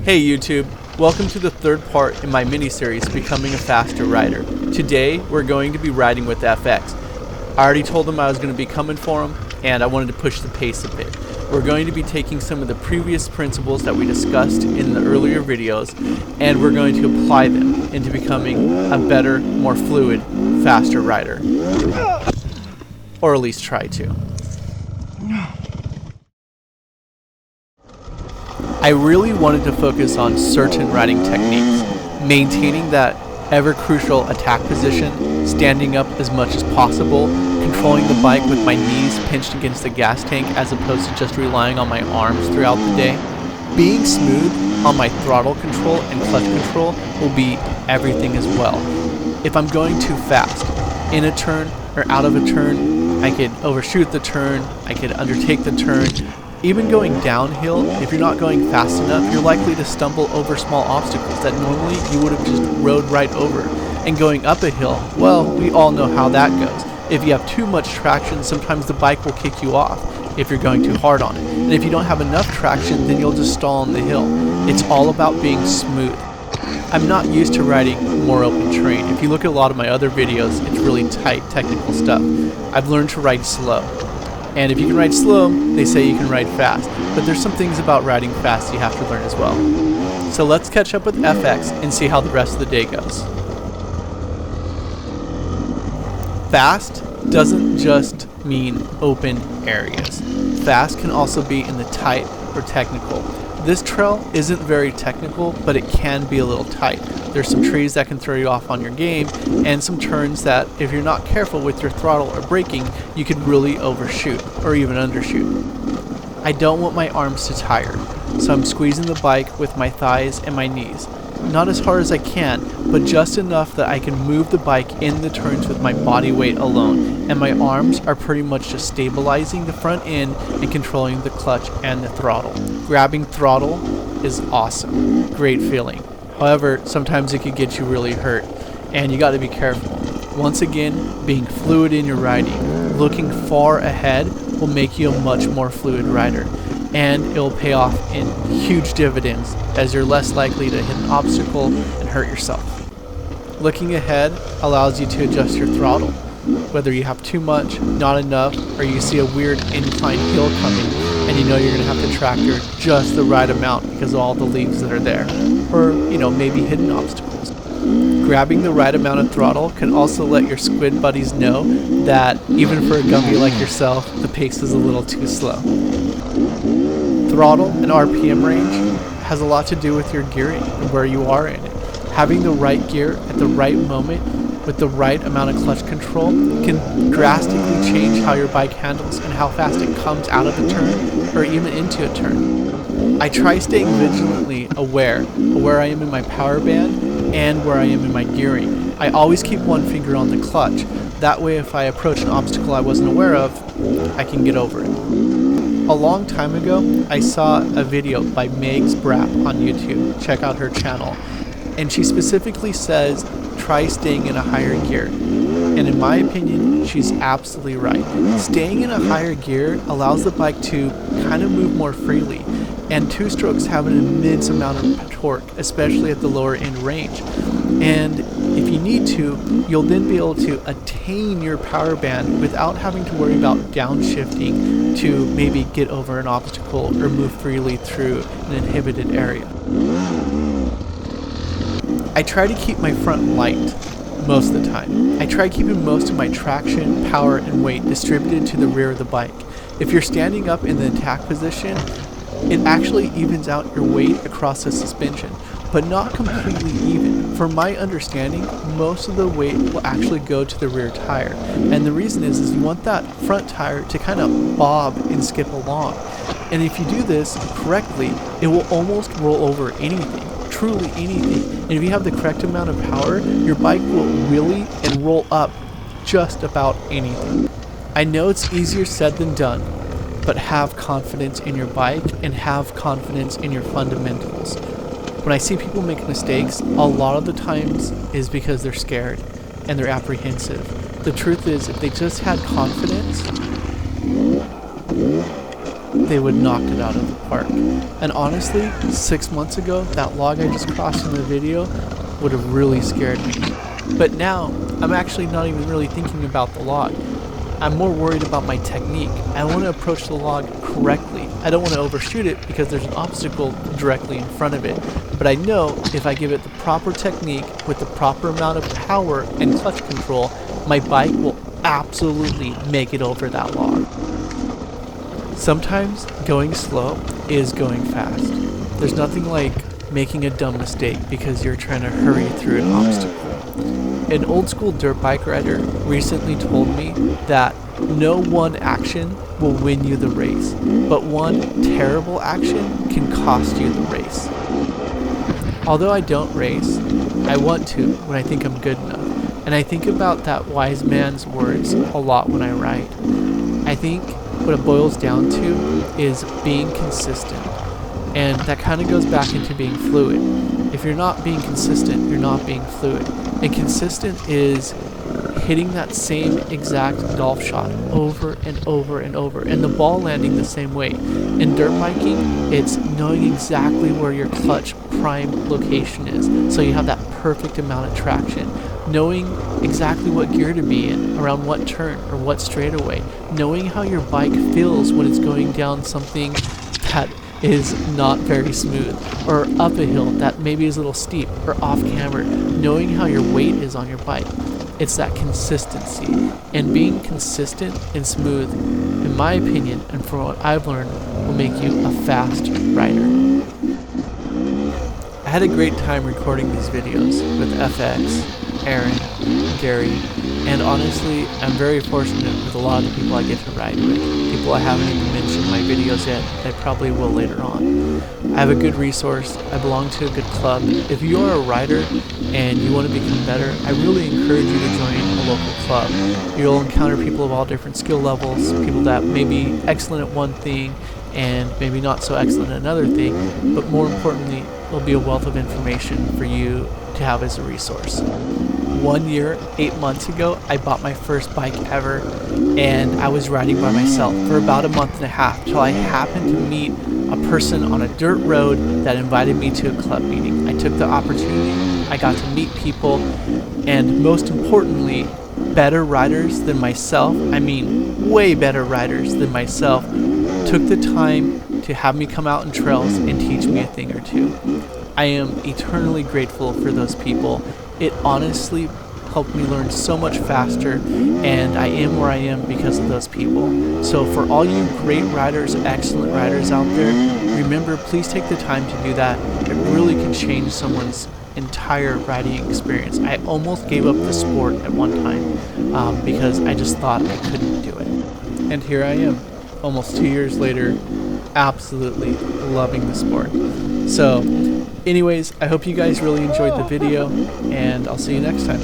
Hey YouTube, welcome to the third part in my mini-series, Becoming a Faster Rider. Today, we're going to be riding with FX. I already told him I was going to be coming for him, and I wanted to push the pace a bit. We're going to be taking some of the previous principles that we discussed in the earlier videos, and we're going to apply them into becoming a better, more fluid, faster rider. Or at least try to. I really wanted to focus on certain riding techniques, maintaining that ever crucial attack position, standing up as much as possible, controlling the bike with my knees pinched against the gas tank as opposed to just relying on my arms throughout the day. Being smooth on my throttle control and clutch control will be everything as well. If I'm going too fast, in a turn or out of a turn, I could overshoot the turn, I could undertake the turn. Even going downhill, if you're not going fast enough, you're likely to stumble over small obstacles that normally you would have just rode right over. And going up a hill, well, we all know how that goes. If you have too much traction, sometimes the bike will kick you off if you're going too hard on it. And if you don't have enough traction, then you'll just stall on the hill. It's all about being smooth. I'm not used to riding more open terrain. If you look at a lot of my other videos, it's really tight technical stuff. I've learned to ride slow. And if you can ride slow, they say you can ride fast. But there's some things about riding fast you have to learn as well. So let's catch up with FX and see how the rest of the day goes. Fast doesn't just mean open areas. Fast can also be in the tight or technical. This trail isn't very technical, but it can be a little tight. There's some trees that can throw you off on your game, and some turns that, if you're not careful with your throttle or braking, you could really overshoot or even undershoot. I don't want my arms to tire, so I'm squeezing the bike with my thighs and my knees. Not as hard as I can, but just enough that I can move the bike in the turns with my body weight alone, and my arms are pretty much just stabilizing the front end and controlling the clutch and the throttle. Grabbing throttle is awesome, great feeling. However, sometimes it could get you really hurt, and you got to be careful. Once again, being fluid in your riding, looking far ahead will make you a much more fluid rider, and it will pay off in huge dividends as you're less likely to hit an obstacle and hurt yourself. Looking ahead allows you to adjust your throttle, whether you have too much, not enough, or you see a weird incline hill coming and you know you're going to have to tractor just the right amount because of all the leaves that are there, or maybe hidden obstacles. Grabbing the right amount of throttle can also let your squid buddies know that even for a Gumby like yourself, the pace is a little too slow. Throttle and RPM range has a lot to do with your gearing and where you are in it. Having the right gear at the right moment with the right amount of clutch control can drastically change how your bike handles and how fast it comes out of a turn or even into a turn. I try staying vigilantly aware of where I am in my power band and where I am in my gearing. I always keep one finger on the clutch. That way if I approach an obstacle I wasn't aware of, I can get over it. A long time ago, I saw a video by Megs Brap on YouTube. Check out her channel. And she specifically says, try staying in a higher gear. And in my opinion, she's absolutely right. Staying in a higher gear allows the bike to kind of move more freely. And two strokes have an immense amount of torque, especially at the lower end range. And if you need to, you'll then be able to attain your power band without having to worry about downshifting to maybe get over an obstacle or move freely through an inhibited area. I try to keep my front light most of the time. I try keeping most of my traction, power, and weight distributed to the rear of the bike. If you're standing up in the attack position, it actually evens out your weight across the suspension, but not completely even. From my understanding, most of the weight will actually go to the rear tire. And the reason is you want that front tire to kind of bob and skip along. And if you do this correctly, it will almost roll over anything. Truly anything. And if you have the correct amount of power, your bike will wheelie and roll up just about anything. I know it's easier said than done, but have confidence in your bike and have confidence in your fundamentals. When I see people make mistakes, a lot of the times is because they're scared and they're apprehensive. The truth is, if they just had confidence, they would knock it out of the park. And honestly, 6 months ago, that log I just crossed in the video would have really scared me. But now, I'm actually not even really thinking about the log. I'm more worried about my technique. I want to approach the log correctly. I don't want to overshoot it because there's an obstacle directly in front of it. But I know if I give it the proper technique with the proper amount of power and clutch control, my bike will absolutely make it over that log. Sometimes going slow is going fast. There's nothing like making a dumb mistake because you're trying to hurry through an obstacle. An old school dirt bike rider recently told me that no one action will win you the race, but one terrible action can cost you the race. Although I don't race, I want to when I think I'm good enough, and I think about that wise man's words a lot when I ride. I think what it boils down to is being consistent, and that kind of goes back into being fluid. If you're not being consistent, you're not being fluid. And consistent is hitting that same exact golf shot over and over and over, and the ball landing the same way. In dirt biking, it's knowing exactly where your clutch prime location is, so you have that perfect amount of traction. Knowing exactly what gear to be in, around what turn or what straightaway. Knowing how your bike feels when it's going down something that is not very smooth, or up a hill that maybe is a little steep, or off camber. Knowing how your weight is on your bike. It's that consistency, and being consistent and smooth, in my opinion and from what I've learned, will make you a fast rider. I had a great time recording these videos with FX, Aaron, Gary, and honestly, I'm very fortunate with a lot of the people I get to ride with. People I haven't even mentioned in my videos yet, I probably will later on. I have a good resource, I belong to a good club. If you are a rider and you want to become better, I really encourage you to join a local club. You'll encounter people of all different skill levels, people that may be excellent at one thing and maybe not so excellent at another thing, but more importantly, there'll be a wealth of information for you to have as a resource. 1 year, 8 months ago, I bought my first bike ever, and I was riding by myself for about a month and a half till I happened to meet a person on a dirt road that invited me to a club meeting. I took the opportunity, I got to meet people, and most importantly, better riders than myself, I mean way better riders than myself, took the time to have me come out in trails and teach me a thing or two. I am eternally grateful for those people. It honestly helped me learn so much faster, and I am where I am because of those people. So for all you great riders, excellent riders out there, remember, please take the time to do that. It really can change someone's entire riding experience. I almost gave up the sport at one time because I just thought I couldn't do it. And here I am, almost 2 years later, absolutely loving the sport. So anyways, I hope you guys really enjoyed the video, and I'll see you next time.